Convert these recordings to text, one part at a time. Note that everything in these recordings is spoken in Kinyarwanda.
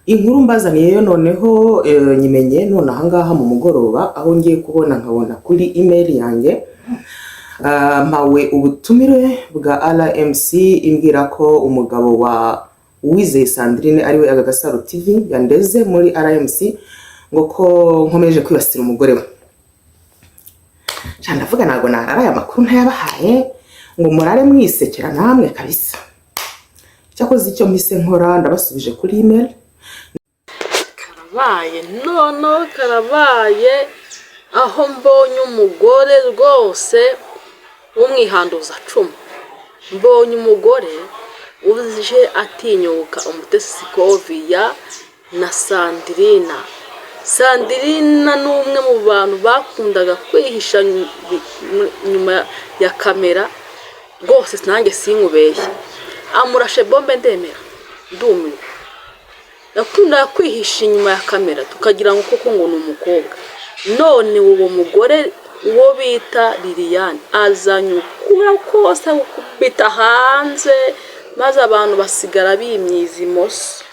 Inkuru mbazaniye yo noneho nyimenye none ahangaha mu mugoroba aho ngiye kubona nkabona kuri email yanjye mpawe ubutumire bwa RMC imbwira ko umugabo wa Uwizeye Sandrine ariwe Agagasaro TV yandeze muri RMC ngo ko nkomeje kwibasira umugore we. Cyane ndavuga nago nararaye amakuru ntayabahaye ngo murare mwisekera namwe kabisa. Cyakoze icyo mise nkora ndabasubije kuri email. Karabaye aho mbonye umugore rwose w'umwihanduza cumu. Mbonye umugore uje atinyuka Umutesi Scovia na Sandrina. Sandrina ni umwe mu bantu bakundaga kwihisha nyuma ya kamera rwose nanjye sinkubeshye. Amurashe bombe ndemera ndumiwe. Yakundaga kwihisha inyuma ya kamera tukagira ngo koko ngo ni umukobwa. None uwo mugore uwo bita Liliane azanye ukura kose gukubita hanze maze abantu basigara bimyiza imoso.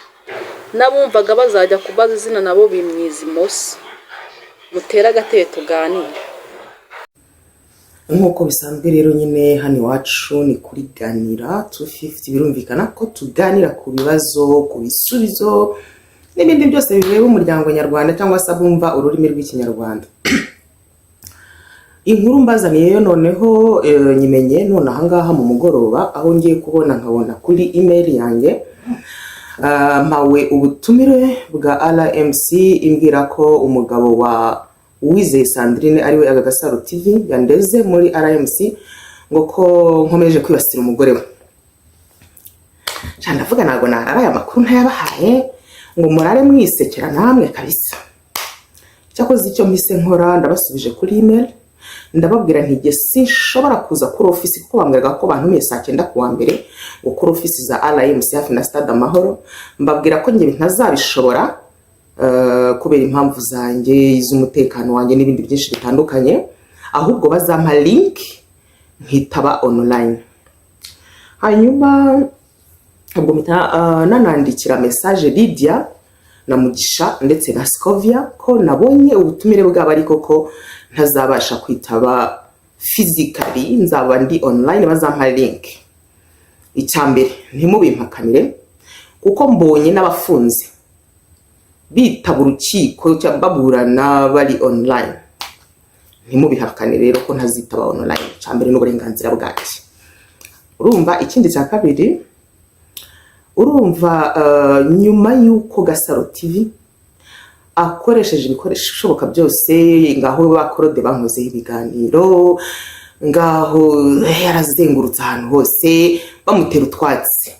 Nabumvaga bazajya kubaza izina nabo bimyiza imoso. Mutera agateye tuganira. Nkuko bisanzwe rero nyine hano iwacu ni kuri Ganira 250 birumvikana ko tuganira ku bibazo ku bisubizo n'ibindi byose bireba umuryango nyarwanda cyangwa se abumva ururimi rw'ikinyarwanda. Inkuru mbazaniye yo noneho nyimenye none ahangaha mu mugoroba aho ngiye kubona nkabona kuri email yanjye mpawe ubutumire bwa RMC imbwira ko umugabo wa Uwizeye Sandrine ariwe Agagasaro TV yandeze muri RMC ngo ko nkomeje kwibasira umugore we. Cyane ndavuga nago nararaye amakuru ntayabahaye ngo murare mwisekera namwe kabisa. Cyakoze icyo mise nkora ndabasubije kuri email. Ndababwira ntige sinshobora kuza kuri office kuko bambwiraga ko bantumiye saa 9 kuwa mbere ngo kuri office za RMC hafi na Stade Amahoro. Mbabwira ko nge ntazabishobora kubera impamvu zanjye iz'umutekano wanjye n'ibindi byinshi bitandukanye, ahubwo bazampa link nkitaba online. Hanyuma ubwo nanandikira message Lydia na Mugisha ndetse na Scovia ko nabonye ubutumire bwabo ariko ko ntazabasha kwitaba physically, nzaba ndi online bazampa link. Icyambere ntimubimpakanire kuko mbonye n'abafunze bitaba urukiko cyangwa baburana bari online. Ntimubihakane rero ko ntazitaba online. Cyambere n'uburenganzira bwanjye. Urumva ikindi cya kabiri, urumva nyuma yuko Gasaro TV akoresheje ibikoresho bishoboka byose, ngaho bakorode bankoze ibiganiro, ngaho yarazengurutse ahantu hose bamutera utwatsi,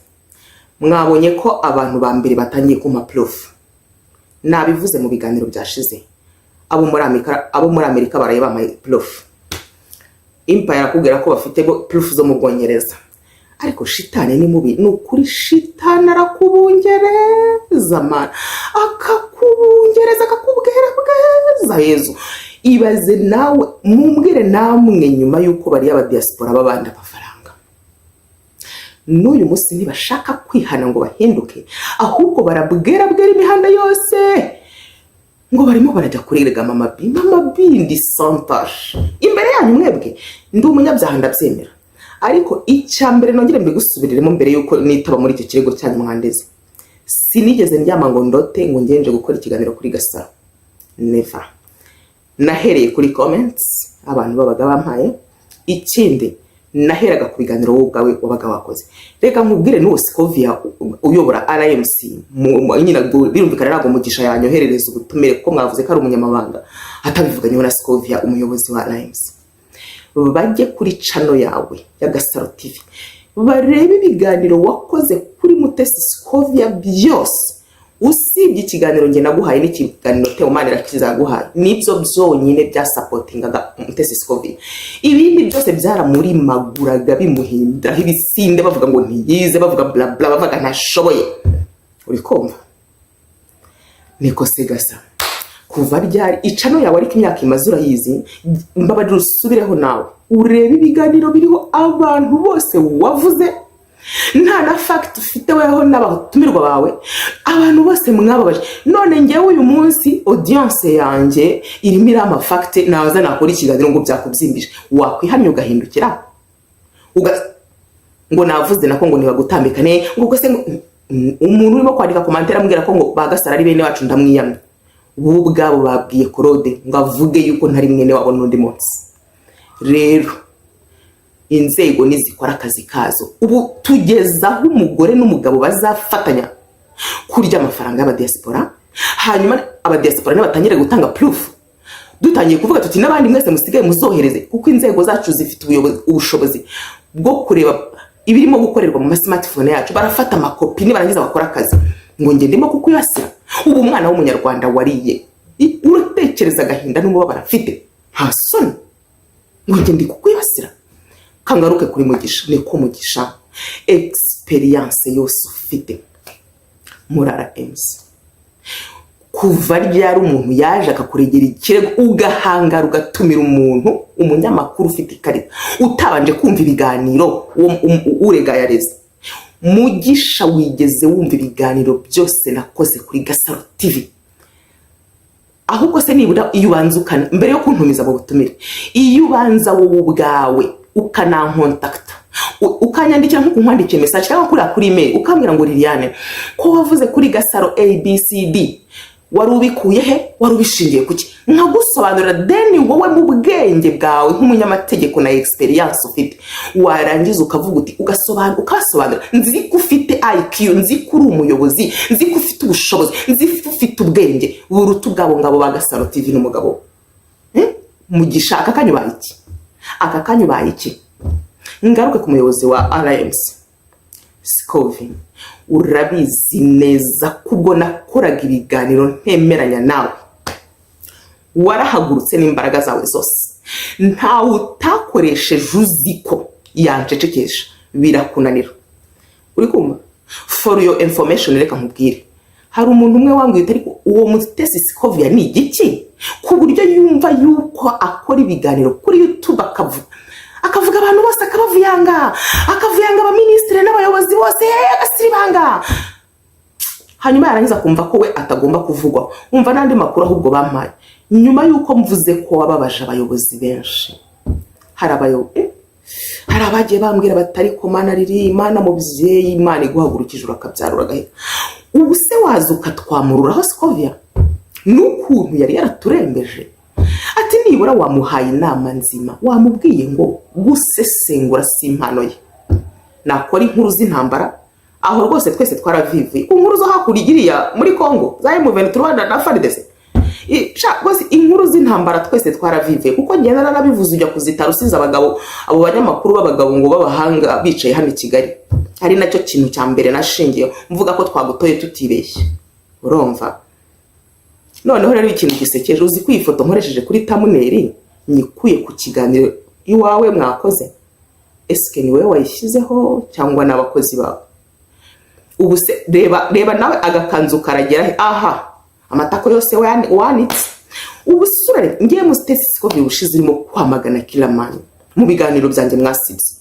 mwabonye ko abantu ba mbere batangiye kuma proof. Nabivuze mu biganiro byashize abo muri Amerika baraye bamaye proof. Empire yakubwira ko bafite proof zo mu Bwongereza, ariko shitani ni mubi. Nukuri shitani arakubungereza man, akakubungereza akakubwira bweza Yezu. Ibaze nawe mumbwire namwe nyuma yuko bari aba diaspora babanda amafaranga. N'uyu munsi ntibashaka kwihana ngo bahinduke, ahubwo barabwera imihanda yose ngo barimo barajya kurega mama bindi santash imbere yanyu. Mwebwe ndi umunyabyaha ndabyemera, ariko icyambere nongere mbigusubiriremo mbere yuko nitaba muri icyo kirego cyanyu mwandeze. Sinigeze ndyama ngo ndote ngo ngenje gukora ikiganiro kuri Gasaro. Never. Nahereye kuri comments abantu babaga bampaye. Ikindi naheraga ku biganiro wowe ubwawe wabaga wakoze. Reka nkubwire n'uwo Scovia uyobora RMC nyina birumvikana nago Mugisha yanyoherereza ubutumire ko mwavuze ko ari umunyamabanga atabivuganye na Scovia umuyobozi wa RMC. Bajye kuri channel yawe ya Gasaro TV barebe ibiganiro wakoze kuri Mutesi Scovia byose, usibye ikiganiro nge naguhaye n'ikiganiro Teomanira kizaguhaye, nibyo byonyine bya supportingaga Mutesi Scovia. Ibindi byose byaramuri maguraga bimuhindura ibisinde bavuga ngo ntiyize, bavuga bla bla, bavuga ntashoboye. Urikomva niko segasa kuva ryari icano yawe ariko imyaka imazura yizi. Mbabadira usubireho nawe urebe ibiganiro biriho abantu bose wavuze nta na fact ufite weho n'abatumirwa bawe, abantu bose mwababaje. None ngewe uyu munsi audience yanjye irimo irama fact, naza nakora ikiganiro ngo byakubyimbije, wakwihamya ugahindukira ngo navuze nako ngo nibagutambikane ngo se umuntu urimo kwandika commentaire ambwira ko ngo bagasara ari bene wacu ndamwiyamye. Ubu ubwabo babwiye Claude ngo avuge yuko ntari mwene wabo n'undi munsi. Rero inzego nizikora akazi kazo, ubu tugezaho umugore n'umugabo bazafatanya kurya amafaranga y'abadiaspora, hanyuma abadiaspora n'abatangire gutanga proof, dutangiye kuvuga tuti n'abandi mwese musigaye muzohereze, kuko inzego zacu zifite ubushobozi bwo kureba ibirimo gukorerwa mu smartphone yacu. Barafata amakopi nibarangiza bakora akazi ngo nge ndimo kukuyasira. Ubu umwana w'umunyarwanda wariye, uratekereza agahinda n'umubabaro afite, nta soni ngo nge ndi kukuyasira. Kangaruke kuri Mugisha, niko Mugisha experience yose ufite muri RMC. Kuva ryari umuntu yaje akakuregera ikirego ugahangara ugatumira umuntu umunyamakuru ufite ikarita utabanje kumva ibiganiro urega yareze? Mugisha wigeze wumva ibiganiro byose nakoze kuri Gasaro TV? Ahubwo se nibura iyo ubanza ukana mbere yo kuntumiza mu butumire, iyo ubanza wowe ubwawe ukanankontakta ukanyandikira nko kunkwandikira message cyangwa kuri email ukambwira ngo Liliane ko wavuze kuri Gasaro ABCD, wari ubikuye he, wari ubishingiye kuki, nkagusobanurira. Then wowe mu bwenge bwawe nk'umunyamategeko na experience ufite, warangiza ukavuga uti ukasobanura, nzi ko ufite IQ, nzi ko uri umuyobozi, nzi ko ufite ubushobozi, nzi ko ufite ubwenge buruta ubwabo ngabo ba Gasaro TV n'umugabo. Mugisha aka kanyu baye iki? Ngaruke ku muyobozi wa RMC Scovin, urabizi neza kubwo nakoraga ibiganiro ntemeranya nawe, warahagurutse n'imbaraga zawe zose, nta utakoresheje uziko yancecekesha birakunanira. Uri kumva? For your information, reka nkubwire, hari umuntu umwe wambwiye ariko uwo Mutesi Scovia ni igiki ku buryo yumva yuko akora ibiganiro kuri YouTube akavuga abantu bose, akabavuyanga abaministre n'abayobozi bose agasiribanga, hanyuma yarangiza kumva ko we atagomba kuvugwa. Umva nandi makuru ahubwo bampaye nyuma yuko mvuze ko wababaje abayobozi benshi. Hari abagiye bambwira batari ko Mana riri Imana mubyeyi, Imana iguhagurukije urakabyarura gahe. Ubu se waza ukatwamururaho Scovia n'ukuntu yari yaraturembeje? Ati nibura wamuhaye inama nzima, wamubwiye ngo gusesengura si impano ye, nakora inkuru z'intambara. Aho rwose twese twaravivuye ku nkuru zo hakurigiriya muri Kongo za M23 na FARDC. Bose inkuru z'intambara twese twaravivuye, kuko ngenda narabivuze ujya kuzitara usize abagabo, abo banyamakuru b'abagabo ngo babahanga bicaye hano i Kigali. Ari nacyo kintu cya mbere nashingiye mvuga ko twagutoye tutibeshye. Urumva? Noneho rero ikintu gisekeje, uzi ko iyi foto nkoresheje kuri thumbnail nyikuye ku kiganiro iwawe mwakoze. Eske ni wewe wayishyizeho cyangwa n'abakozi bawe? Ubu se reba nawe agakanzu karagera aha amatako yose wanitse. Ubu sure ngiye mu Mutesi Scovia ushize irimo kwamagana Kiramani mu biganiro byanjye mwasize.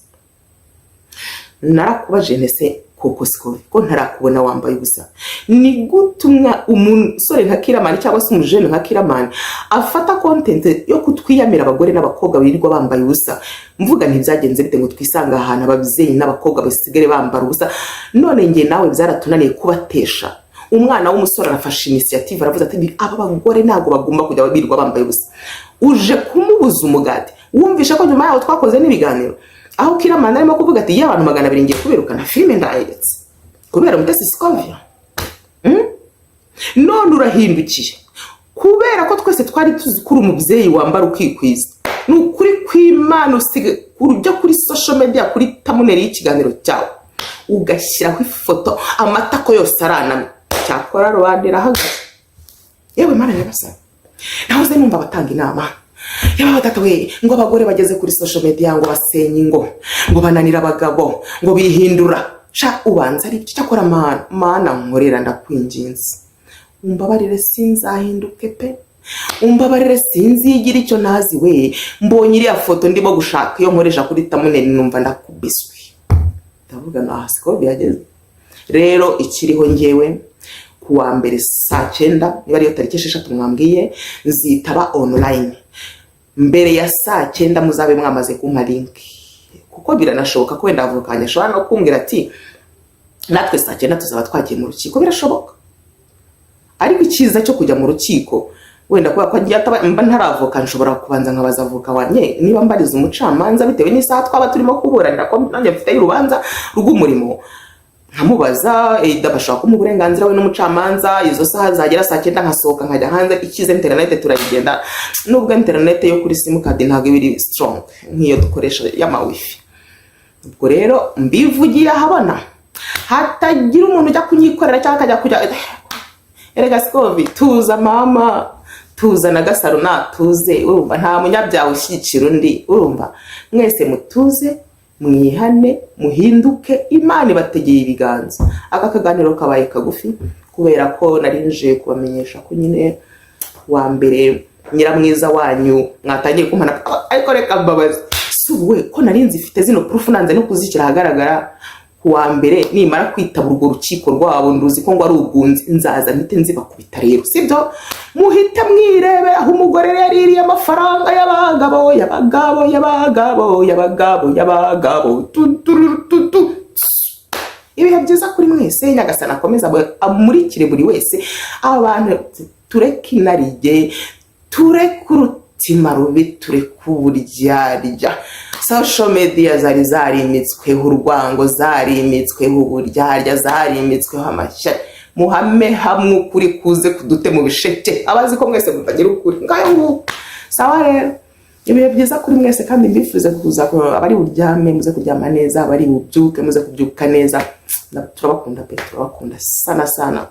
Narakubaje nese koko Scovia ko ntarakubona wambaye ubusa, ni gutumwa umusore nka Kiramani cyangwa se umujene nka Kiramani afata content yo kutwiyamira abagore n'abakobwa birirwa bambaye ubusa? Mvuga ntibyagenze bite ngo twisanga ahantu ababyeyi n'abakobwa basigare bambara ubusa? None nge nawe byaratunaniye kubatesha. Umwana w'umusore arafashe initiative aravuze ati aba bagore ntago bagomba kujya birirwa bambaye ubusa. Uje kumubuza umugati. Wumvisha ko nyuma yaho twakoze n'ibiganiro aho Kiramani arimo kuvuga ati y'abantu 200 ngiye kubirukana filime ndayiretse kubera Mutesi Scovia. None urahindukiye kubera ko twese twari tuzi kuri umubyeyi wambara ukikwiza. Nukuri kw'Imana usige urujya kuri social media kuri thumbnail y'ikiganiro cyawe ugashyiraho ifoto amatako yose aranamye, cyakora rubandira hagaze. Yewe Mana nyagasani, nahoze numva batanga inama yaba batatawe ngo abagore bageze kuri social media ngo basenye ngo bananira abagabo ngo bihindura. Ubanza ari cyo cyakora Mana nkorera ndakwinginze, umbabarire sinzahinduke pe, umbabarire sinzigira icyo nazi we. Mbonye iriya foto ndimo gushaka iyo nkoresha kuri thumbnail numva ndakubiswe. ndavuga na siko byageze. Rero ikiriho ngewe kuwa mbere saa 9 niba ariyo tariki 6 mwambwiye nzitaba online. Mbere ya saa 9 muzabe mwamaze kumpa link, kuko biranashoboka ko wenda avukanye ashobora no kumbwira ati natwe saa 9 tuzaba twagiye mu rukiko, birashoboka. Ariko ikiza cyo kujya mu rukiko wenda kuba ko mba ntaravuka, nshobora kubanza nkabaza avuka wanye niba mbariza umucamanza bitewe n'isaha twaba turimo kuburanira ko nanjye mfite urubanza rw'umurimo, nkamubaza bashaka mu burenganzira we n'umucamanza. Izo saha zagera saa 9 nkasohoka nkajya hanze. Ikize internet turagenda, nubwo internet yo kuri sim card ntabwo iri strong nk'iyo dukoresha y'ama wifi. Ubwo rero mbivugiye ahabona, hatagira umuntu ujya kunyikorera cyangwa akajya kujya erega Sikovi tuza mama, tuza na Gasaro natuze, urumva nta munyabyawe ushyikira undi, urumva mwese mutuze mwihane muhinduke, Imana ibategeye ibiganza. Aka kaganiro kabaye kagufi kubera ko narinje kubamenyesha ko nyine wa mbere Nyiramwiza wanyu mwatangiye kumpana, ariko reka mbabazi suwe ko narinzi ifite zino proof nanze no kuzikira hagaragara. Kuwa mbere nimara kwitaba urwo rukiko rwabo nduzi ko ngo ari ugunzi, nzaza mpite nzibakubita rero, sibyo? Muhite mwirebe aho umugore yaririye amafaranga y'abagabo y'abagabo y'abagabo y'abagabo y'abagabo tuturututu. Ibihe byiza kuri mwese, Nyagasana akomeza amurikire buri wese. Abantu tureke inarijye, tureke urutima rubi, tureke uburyarya. Social media zari zarimitsweho urwango, zarimitsweho uburyarya, zarimitsweho amashyari. Muhame hamwe ukuri kuze kudute mu bisheke, abazi ko mwese mutagira ukuri ngayo ngo sawa. Rero ibihe byiza kuri mwese, kandi mbifuze kuza abari buryame muze kuryama neza, abari bubyuke muze kubyuka neza. Turabakunda pe, turabakunda sana sana.